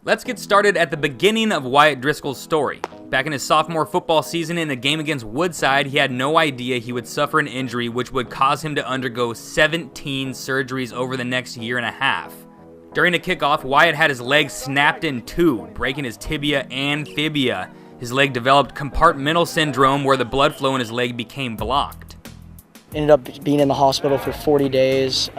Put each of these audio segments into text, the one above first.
Let's get started at the beginning of Wyatt Driscoll's story. Back in his sophomore football season in a game against Woodside, he had no idea he would suffer an injury which would cause him to undergo 17 surgeries over the next year and a half. During a kickoff, Wyatt had his leg snapped in two, breaking his tibia and fibia. His leg developed compartmental syndrome where the blood flow in his leg became blocked. Ended up being in the hospital for 40 days.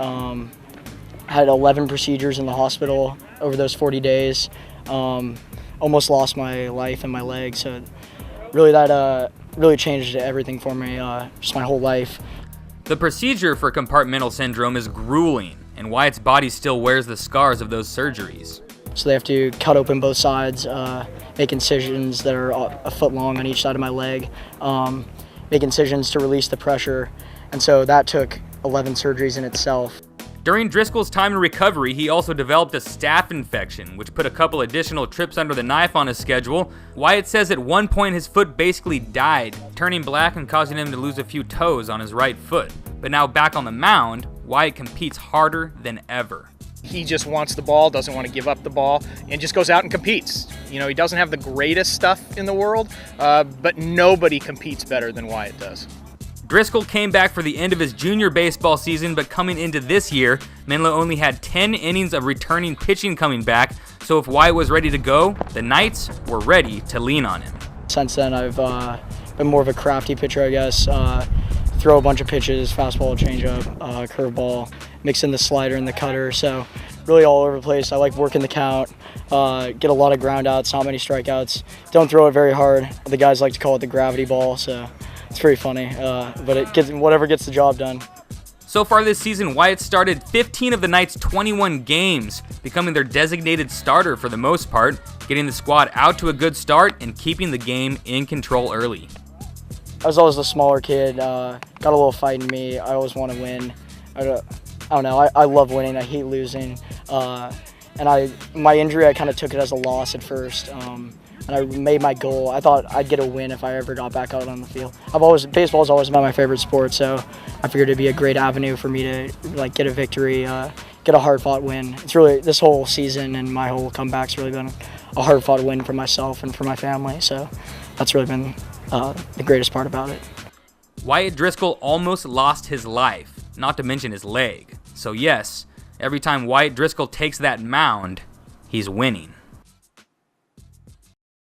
Had 11 procedures in the hospital over those 40 days. Almost lost my life and my leg, so really that really changed everything for me, just my whole life. The procedure for compartmental syndrome is grueling, and Wyatt's body still wears the scars of those surgeries. So they have to cut open both sides, make incisions that are a foot long on each side of my leg, make incisions to release the pressure, and so that took 11 surgeries in itself. During Driscoll's time in recovery, he also developed a staph infection, which put a couple additional trips under the knife on his schedule. Wyatt says at one point his foot basically died, turning black and causing him to lose a few toes on his right foot. But now back on the mound, Wyatt competes harder than ever. He just wants the ball, doesn't want to give up the ball, and just goes out and competes. You know, he doesn't have the greatest stuff in the world, but nobody competes better than Wyatt does. Driscoll came back for the end of his junior baseball season, but coming into this year, Menlo only had 10 innings of returning pitching coming back, so if Wyatt was ready to go, the Knights were ready to lean on him. Since then, I've been more of a crafty pitcher, I guess. Throw a bunch of pitches, fastball, changeup, curveball, mix in the slider and the cutter, so really all over the place. I like working the count, get a lot of ground outs, not many strikeouts. Don't throw it very hard. The guys like to call it the gravity ball, so it's pretty funny, but it gets whatever gets the job done. So far this season, Wyatt started 15 of the Knights' 21 games, becoming their designated starter for the most part, getting the squad out to a good start and keeping the game in control early. I was always the smaller kid, got a little fight in me. I always want to win. I don't know, I love winning, I hate losing. And my injury, I kind of took it as a loss at first. And I made my goal. I thought I'd get a win if I ever got back out on the field. Baseball's always been my favorite sport, so I figured it'd be a great avenue for me to get a victory, get a hard-fought win. It's really, this whole season and my whole comeback's really been a hard-fought win for myself and for my family, so that's really been the greatest part about it. Wyatt Driscoll almost lost his life, not to mention his leg. So yes, every time Wyatt Driscoll takes that mound, he's winning.